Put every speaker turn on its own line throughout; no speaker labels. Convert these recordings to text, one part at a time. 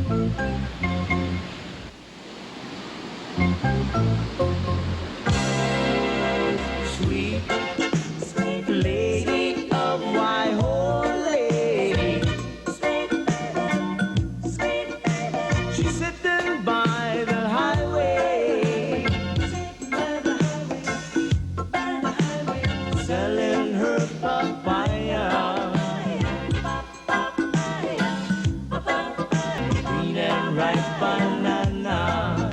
Sweet lady of Waihoa, she's sitting by the highway, selling her papaya, green and ripe banana.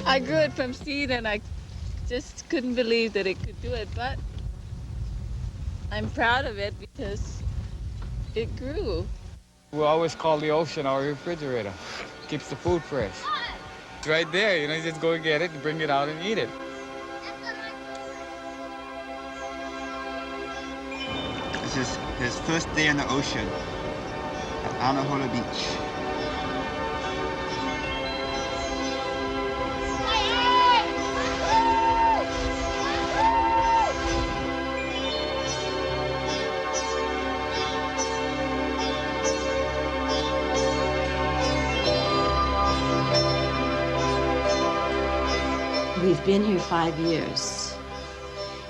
I grew it from seed and I just couldn't believe that it could do it, but I'm proud of it because it grew.
We always call the ocean our refrigerator. Keeps the food fresh. It's right there, you know, you just go and get it, bring it out and eat it.
This is his first day on the ocean at Anahola Beach.
We've been here 5 years,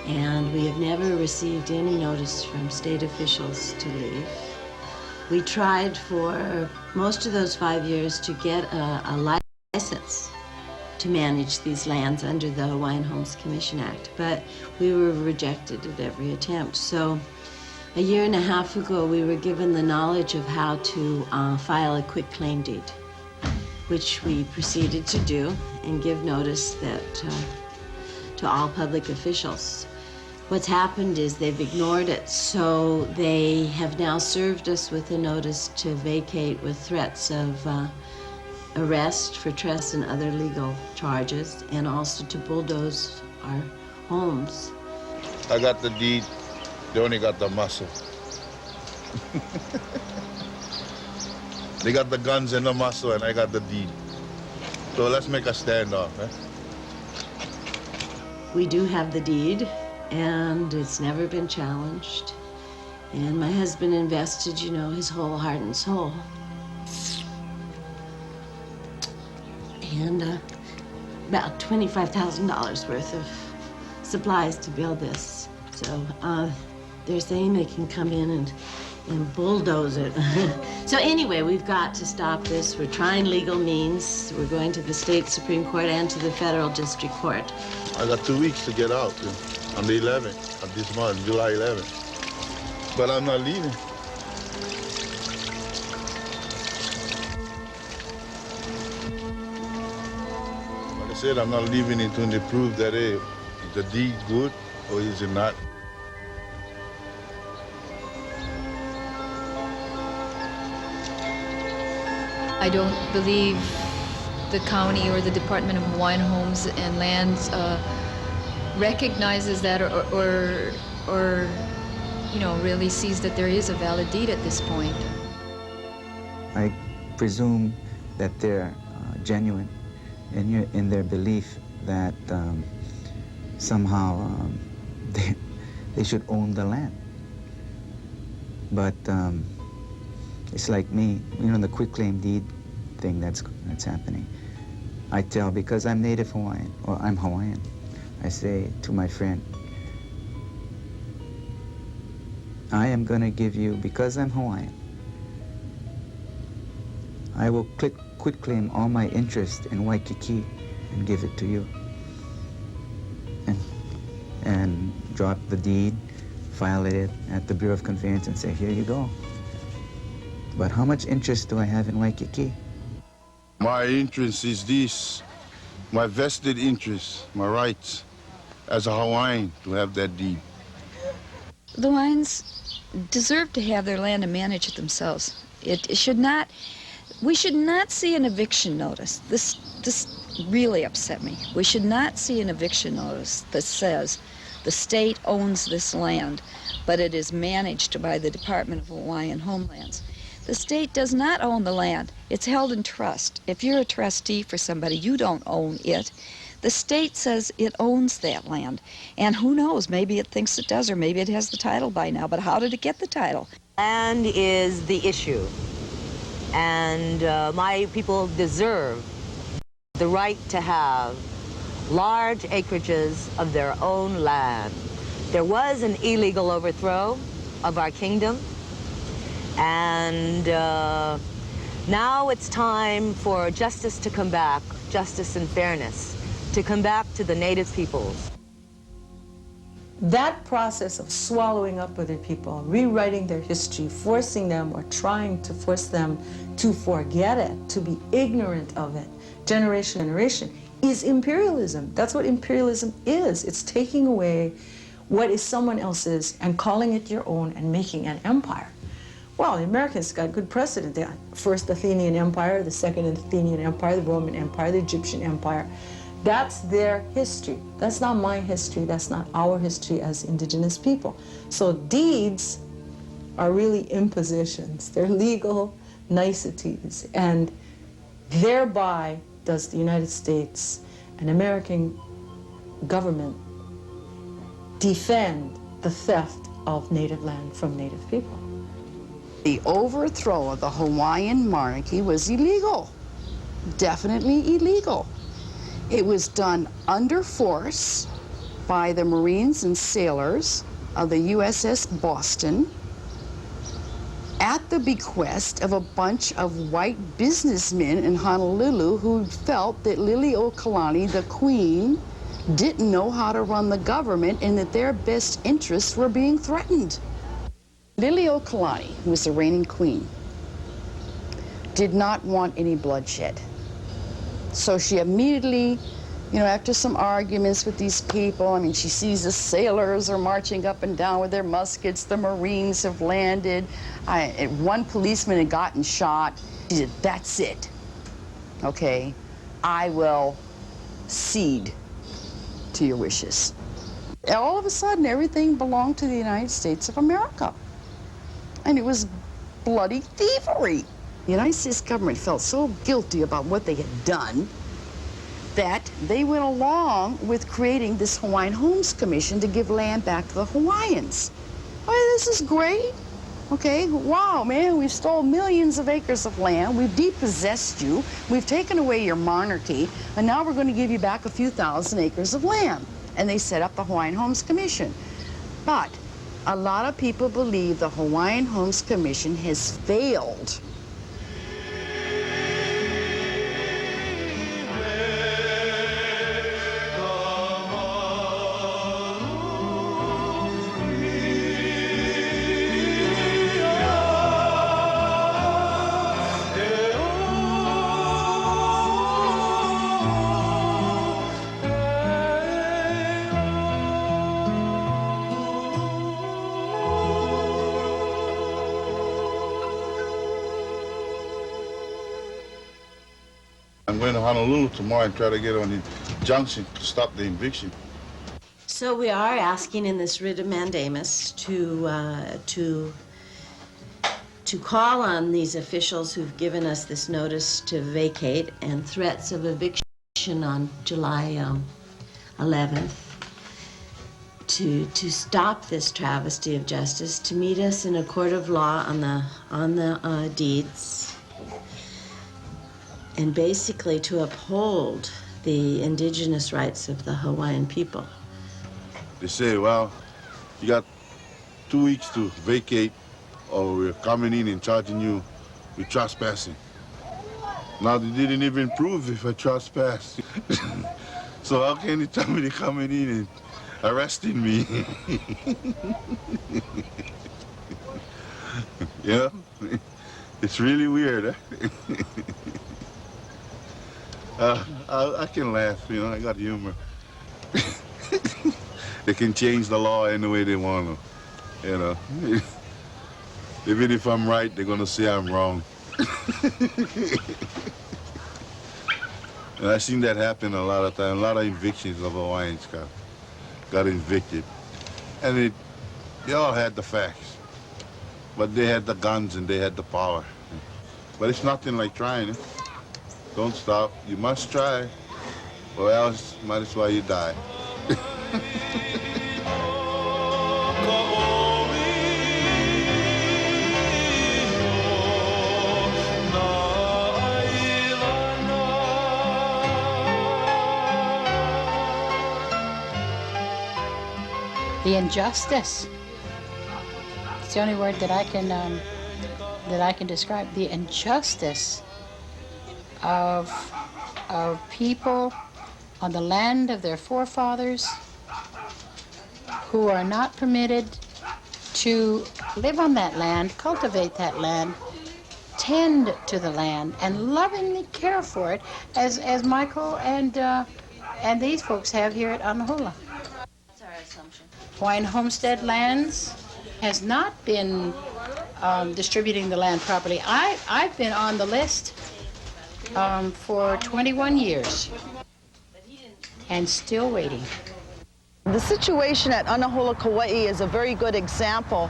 and we have never received any notice from state officials to leave. We tried for most of those 5 years to get a license to manage these lands under the Hawaiian Homes Commission Act, but we were rejected at every attempt. So a year and a half ago, we were given the knowledge of how to file a quitclaim deed, which we proceeded to do and give notice that to all public officials. What's happened is they've ignored it, so they have now served us with a notice to vacate with threats of arrest for trespass and other legal charges, and also to bulldoze our homes.
I got the deed, they only got the muscle. They got the guns and the muscle, and I got the deed. So let's make a standoff, eh?
We do have the deed, and it's never been challenged. And my husband invested, you know, his whole heart and soul. And about $25,000 worth of supplies to build this. So they're saying they can come in and bulldoze it. So anyway, we've got to stop this. We're trying legal means. We're going to the state Supreme Court and to the federal district court.
I got 2 weeks to get out, on the 11th of this month, July 11th. But I'm not leaving. Like I said, I'm not leaving until they prove that, hey, is the deed good or is it not?
I don't believe the county or the Department of Hawaiian Homes and Lands recognizes that or you know, really sees that there is a valid deed at this point.
I presume that they're genuine in their belief that somehow they should own the land. But it's like me, you know, the quitclaim deed thing that's happening. I tell, because I'm native Hawaiian, or I'm Hawaiian, I say to my friend, I am going to give you, because I'm Hawaiian, I will quitclaim all my interest in Waikiki and give it to you. And drop the deed, file it at the Bureau of Conveyance and say, here you go. But how much interest do I have in Waikiki?
My interest is this, my vested interest, my rights as a Hawaiian to have that deed.
The Hawaiians deserve to have their land and manage it themselves. It should not
We should not see an eviction notice. This really upset me. We should not see an eviction notice that says the state owns this land, but it is managed by the Department of Hawaiian Homelands. The state does not own the land. It's held in trust. If you're a trustee for somebody, you don't own it. The state says it owns that land. And who knows, maybe it thinks it does, or maybe it has the title by now, but how did it get the title?
Land is the issue. And my people deserve the right to have large acreages of their own land. There was an illegal overthrow of our kingdom, and now it's time for justice to come back, justice and fairness, to come back to the native peoples.
That process of swallowing up other people, rewriting their history, forcing them or trying to force them to forget it, to be ignorant of it, generation to generation, is imperialism. That's what imperialism is. It's taking away what is someone else's and calling it your own and making an empire. Well, the Americans got good precedent. The first Athenian Empire, the second Athenian Empire, the Roman Empire, the Egyptian Empire. That's their history. That's not my history. That's not our history as indigenous people. So deeds are really impositions. They're legal niceties. And thereby does the United States and American government defend the theft of native land from native people.
The overthrow of the Hawaiian monarchy was illegal, definitely illegal. It was done under force by the Marines and sailors of the USS Boston at the bequest of a bunch of white businessmen in Honolulu who felt that Liliuokalani, the queen, didn't know how to run the government and that their best interests were being threatened. Liliuokalani, who was the reigning queen, did not want any bloodshed. So she immediately, after some arguments with these people, she sees the sailors are marching up and down with their muskets, the Marines have landed, one policeman had gotten shot. She said, that's it, okay? I will cede to your wishes. All of a sudden, everything belonged to the United States of America. And it was bloody thievery. The United States government felt so guilty about what they had done that they went along with creating this Hawaiian Homes Commission to give land back to the Hawaiians. Oh, this is great. Okay, wow, man, we've stole millions of acres of land, we've depossessed you, we've taken away your monarchy, and now we're going to give you back a few thousand acres of land. And they set up the Hawaiian Homes Commission. But a lot of people believe the Hawaiian Homes Commission has failed.
I'm going to Honolulu tomorrow and try to get on the junction to stop the eviction.
So we are asking in this writ of mandamus to call on these officials who've given us this notice to vacate and threats of eviction on July 11th to stop this travesty of justice, to meet us in a court of law on the deeds, and basically to uphold the indigenous rights of the Hawaiian people.
They say, well, you got 2 weeks to vacate or we're coming in and charging you with trespassing. Now, they didn't even prove if I trespassed. So how can you tell me they're coming in and arresting me? Yeah, it's really weird. I can laugh, I got humor. They can change the law any way they want to, Even if I'm right, they're going to say I'm wrong. And I've seen that happen a lot of times. A lot of evictions of Hawaiians got evicted. And they all had the facts. But they had the guns and they had the power. But it's nothing like trying it. Don't stop. You must try, or else might as well you die.
The injustice. It's the only word that I can describe. The injustice of people on the land of their forefathers who are not permitted to live on that land, cultivate that land, tend to the land, and lovingly care for it, as Michael and these folks have here at Anahola.
That's our assumption.
Hawaiian homestead lands has not been distributing the land properly. I've been on the list for 21 years and still waiting.
The situation at Anahola, Kauai is a very good example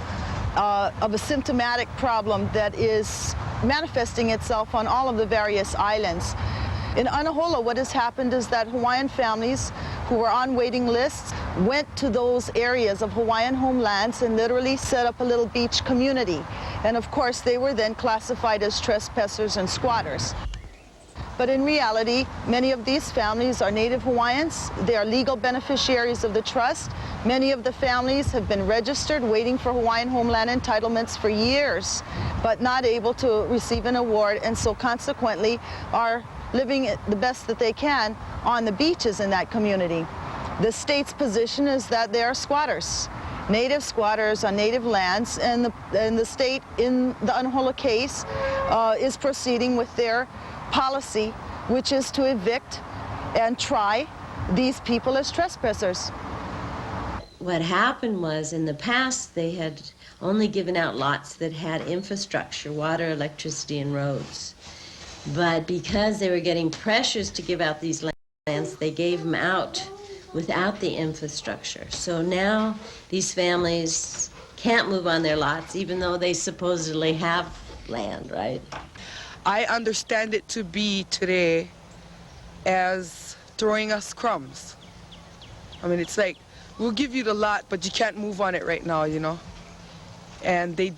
of a symptomatic problem that is manifesting itself on all of the various islands. In Anahola, what has happened is that Hawaiian families who were on waiting lists went to those areas of Hawaiian homelands and literally set up a little beach community. And of course, they were then classified as trespassers and squatters. But in reality, many of these families are Native Hawaiians. They are legal beneficiaries of the trust. Many of the families have been registered, waiting for Hawaiian homeland entitlements for years, but not able to receive an award, and so consequently are living the best that they can on the beaches in that community. The state's position is that they are squatters, native squatters on native lands, and the state, in the Anahola case, is proceeding with their policy, which is to evict and try these people as trespassers.
What happened was, in the past, they had only given out lots that had infrastructure, water, electricity, and roads. But because they were getting pressures to give out these lands, they gave them out without the infrastructure. So now these families can't move on their lots, even though they supposedly have land, right?
I understand it to be today as throwing us crumbs. I mean, it's like, we'll give you the lot, but you can't move on it right now, you know? And they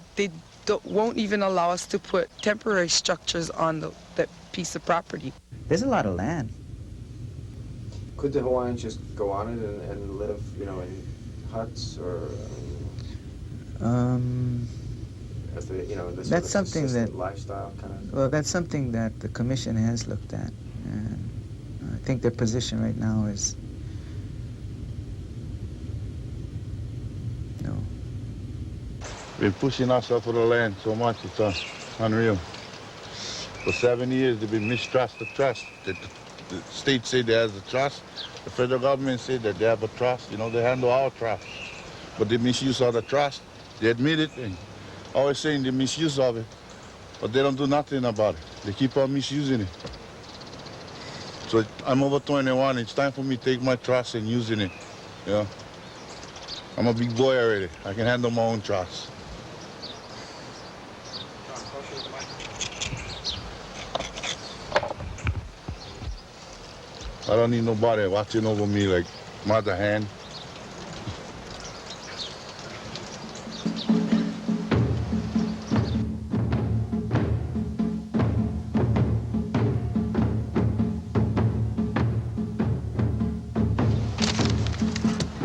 won't even allow us to put temporary structures on that piece of property.
There's a lot of land.
Could the Hawaiians just go on it and live, you know, in huts or? As they, you know, in this
That's
sort of
something that
lifestyle kind of.
Well, that's something that the commission has looked at, and I think their position right now is no.
We're pushing ourselves for the land so much, it's unreal. For 7 years, they've been mistrust the trust. The state said they have the trust. The federal government said that they have a trust. You know, they handle our trust. But they misuse of the trust. They admit it and always saying the misuse of it. But they don't do nothing about it. They keep on misusing it. So I'm over 21. It's time for me to take my trust and using it. You know? I'm a big boy already. I can handle my own trust. I don't need nobody watching over me like mother hen.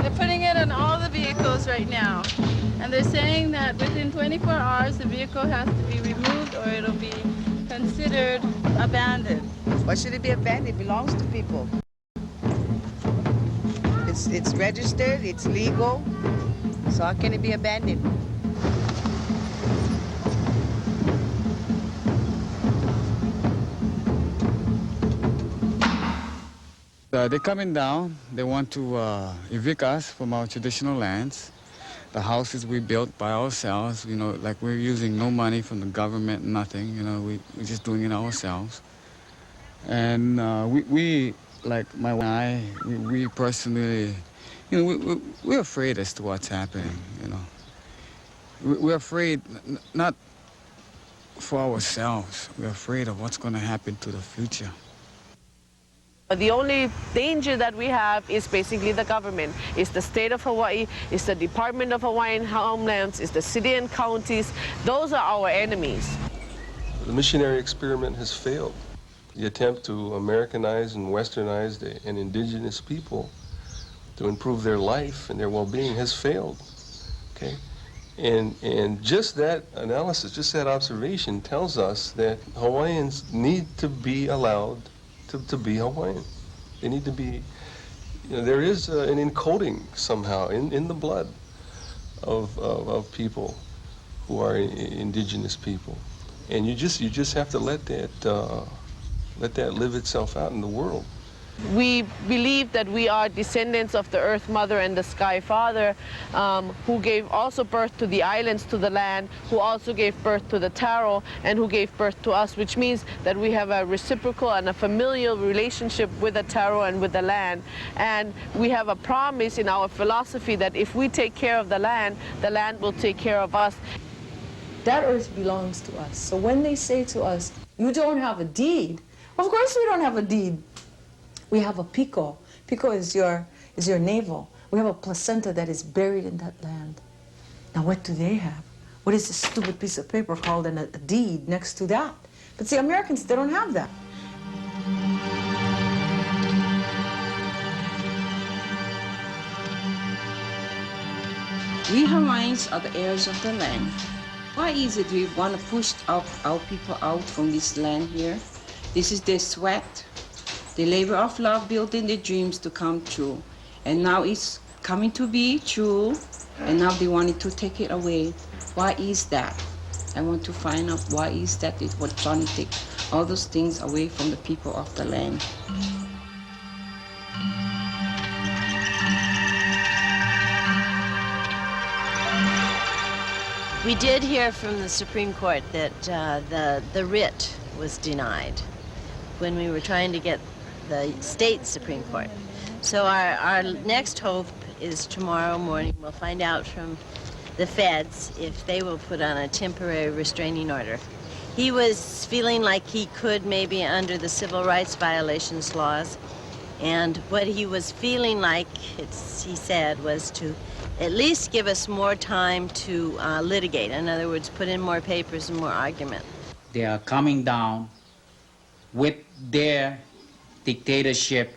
They're putting it on all the vehicles right now. And they're saying that within 24 hours the vehicle has to be removed or it'll be considered abandoned.
Why should it be abandoned? It belongs to people. It's registered, it's legal, so how can it be abandoned?
They're coming down. They want to evict us from our traditional lands. The houses we built by ourselves, you know, like we're using no money from the government, nothing, you know, we're just doing it ourselves. And we like my wife and I, we personally, you know, we're afraid as to what's happening, you know. We're afraid, not for ourselves, we're afraid of what's going to happen to the future.
The only danger that we have is basically the government. It's the state of Hawaii, it's the Department of Hawaiian Homelands, it's the city and counties. Those are our enemies.
The missionary experiment has failed. The attempt to Americanize and Westernize an indigenous people to improve their life and their well-being has failed, okay? And just that analysis, just that observation tells us that Hawaiians need to be allowed to be Hawaiian. They need to be, you know, there is an encoding somehow in the blood of people who are indigenous people. And you just have to let that live itself out in the world.
We believe that we are descendants of the Earth Mother and the Sky Father, who gave also birth to the islands, to the land, who also gave birth to the taro, and who gave birth to us, which means that we have a reciprocal and a familial relationship with the taro and with the land. And we have a promise in our philosophy that if we take care of the land will take care of us.
That earth belongs to us. So when they say to us, you don't have a deed, of course we don't have a deed. We have a pico. Pico is your navel. We have a placenta that is buried in that land. Now what do they have? What is this stupid piece of paper called a deed next to that? But see, Americans, they don't have that.
We Hawaiians are the heirs of the land. Why is it we want to push our people out from this land here? This is their sweat. The labor of love building their dreams to come true. And now it's coming to be true, and now they wanted to take it away. Why is that? I want to find out why is that it was trying to take all those things away from the people of the land.
We did hear from the Supreme Court that the writ was denied when we were trying to get the state Supreme Court. So our next hope is tomorrow morning we'll find out from the feds if they will put on a temporary restraining order. He was feeling like he could maybe under the civil rights violations laws, and what he was feeling like, he said, was to at least give us more time to litigate. In other words, put in more papers and more argument.
They are coming down with their dictatorship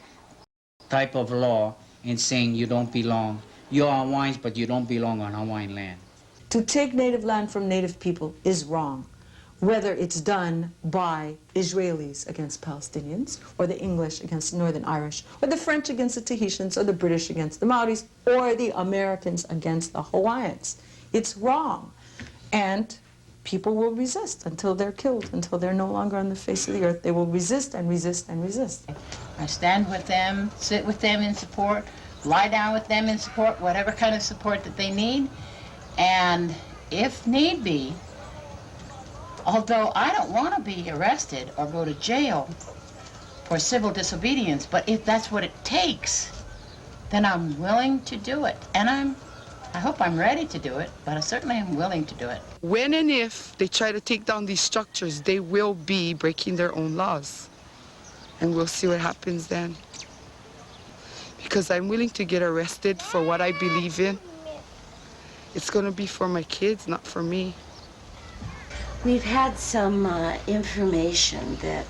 type of law and saying you don't belong. You're Hawaiians, but you don't belong on Hawaiian land.
To take native land from native people is wrong, whether it's done by Israelis against Palestinians, or the English against the Northern Irish, or the French against the Tahitians, or the British against the Maoris, or the Americans against the Hawaiians. It's wrong. And people will resist until they're killed, until they're no longer on the face of the earth. They will resist and resist and resist.
I stand with them, sit with them in support, lie down with them in support, whatever kind of support that they need. And if need be, although I don't want to be arrested or go to jail for civil disobedience, but if that's what it takes, then I'm willing to do it. And I hope I'm ready to do it, but I certainly am willing to do it.
When and if they try to take down these structures, they will be breaking their own laws. And we'll see what happens then. Because I'm willing to get arrested for what I believe in. It's going to be for my kids, not for me.
We've had some information that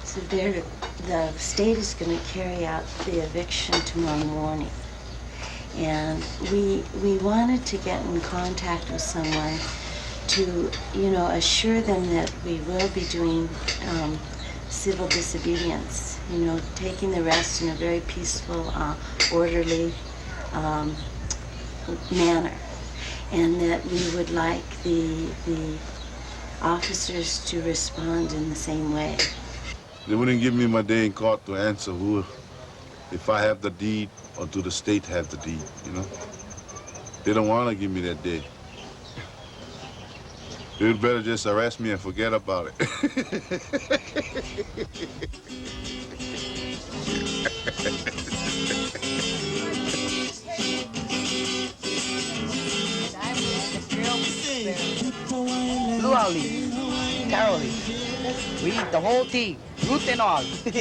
the state is going to carry out the eviction tomorrow morning. And we wanted to get in contact with someone to, assure them that we will be doing civil disobedience, taking the rest in a very peaceful, orderly manner. And that we would like the officers to respond in the same way.
They wouldn't give me my day in court to answer if I have the deed or do the state have the deed, They don't want to give me that day. You'd better just arrest me and forget about it.
Luau leaf, taro leaf. We eat the whole thing, root and all.
Put a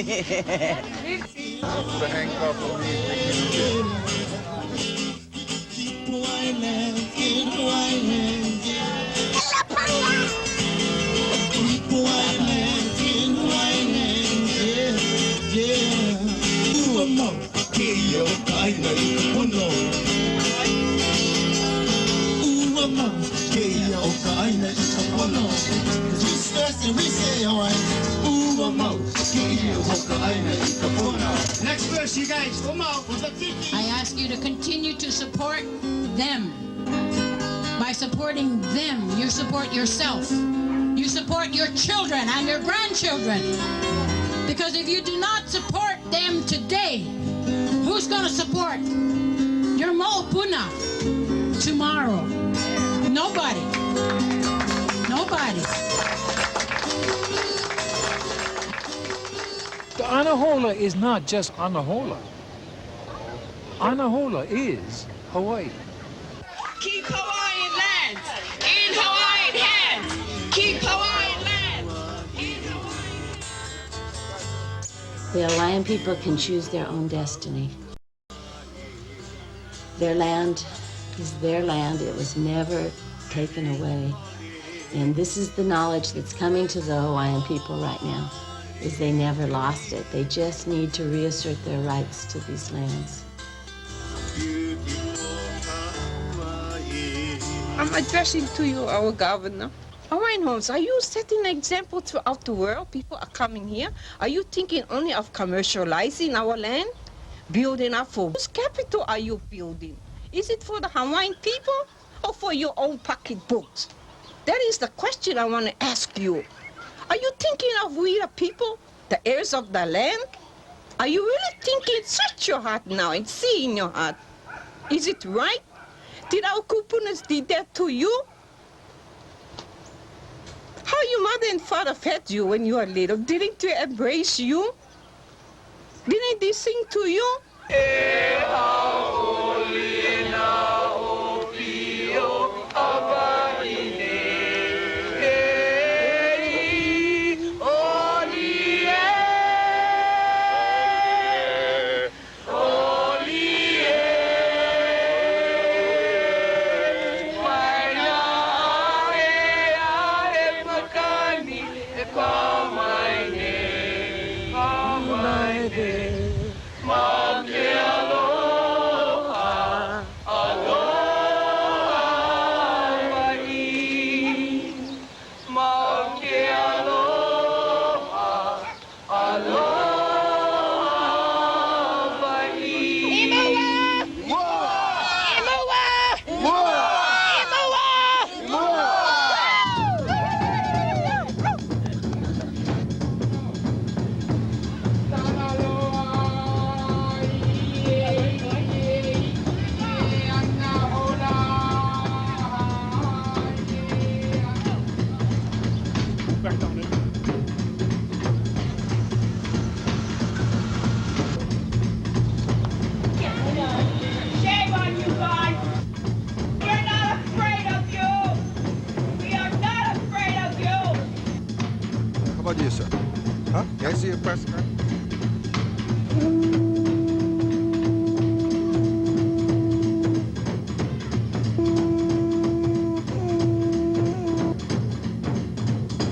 handcuff on me and take me to jail.
Next verse, you guys, come out with the I ask you to continue to support them. By supporting them, you support yourself. You support your children and your grandchildren. Because if you do not support them today, who's going to support your mo'opuna tomorrow? Nobody. Nobody.
The Anahola is not just Anahola. Anahola is Hawaii.
Keep Hawaiian lands in Hawaiian hands. Keep Hawaiian lands in Hawaiian hands.
The Hawaiian people can choose their own destiny. Their land is their land. It was never taken away. And this is the knowledge that's coming to the Hawaiian people right now, is they never lost it. They just need to reassert their rights to these lands.
I'm addressing to you, our governor. Hawaiian homes, are you setting an example throughout the world? People are coming here. Are you thinking only of commercializing our land? Building up for whose capital are you building? Is it for the Hawaiian people or for your own pocketbooks? That is the question I want to ask you. Are you thinking of we the people, the heirs of the land? Are you really thinking, search your heart now and see in your heart? Is it right? Did our kupunas did that to you? How your mother and father fed you when you were little? Didn't they embrace you? Didn't they sing to you?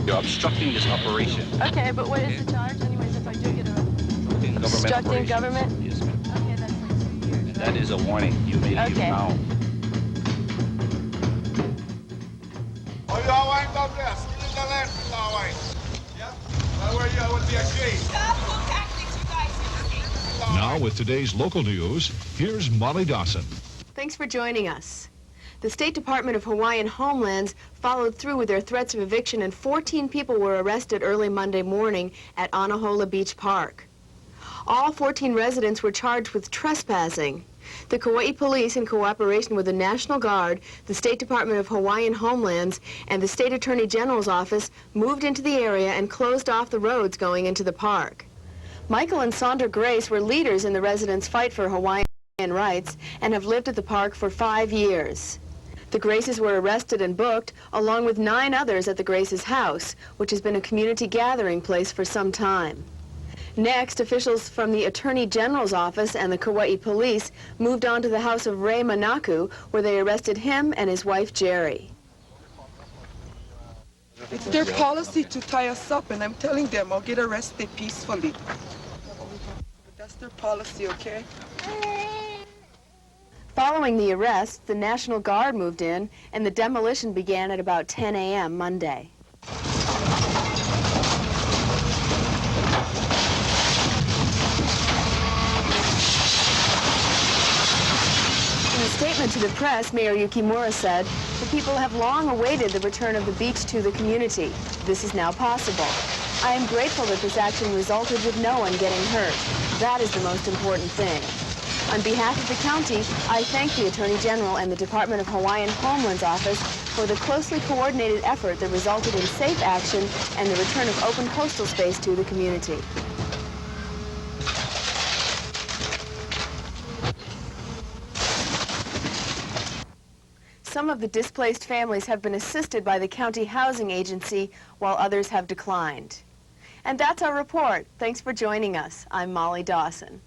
You're obstructing this operation.
Okay, but what is the charge anyways if I do get a...
Obstructing
government?
Yes, ma'am.
Okay, that's like 2 years.
And that is a warning. You may leave now.
Oh, you all wind up there. Still in the land, Mr. Hawaii. Yeah? Well, where you would be agreed.
Now, with today's local news, here's Molly Dawson.
Thanks for joining us. The State Department of Hawaiian Homelands followed through with their threats of eviction, and 14 people were arrested early Monday morning at Anahola Beach Park. All 14 residents were charged with trespassing. The Kauai Police, in cooperation with the National Guard, the State Department of Hawaiian Homelands, and the State Attorney General's office, moved into the area and closed off the roads going into the park. Michael and Sandra Grace were leaders in the residents' fight for Hawaiian rights and have lived at the park for 5 years. The Graces were arrested and booked, along with 9 others at the Graces' house, which has been a community gathering place for some time. Next, officials from the Attorney General's office and the Kauai Police moved on to the house of Ray Manaku, where they arrested him and his wife, Jerry.
It's their policy to tie us up, and I'm telling them I'll get arrested peacefully. But that's their policy, okay?
Following the arrest, the National Guard moved in, and the demolition began at about 10 a.m. Monday. In a statement to the press, Mayor Yukimura said, "The people have long awaited the return of the beach to the community. This is now possible. I am grateful that this action resulted with no one getting hurt. That is the most important thing." On behalf of the county, I thank the Attorney General and the Department of Hawaiian Homelands Office for the closely coordinated effort that resulted in safe action and the return of open coastal space to the community. Some of the displaced families have been assisted by the County Housing Agency, while others have declined. And that's our report. Thanks for joining us. I'm Molly Dawson.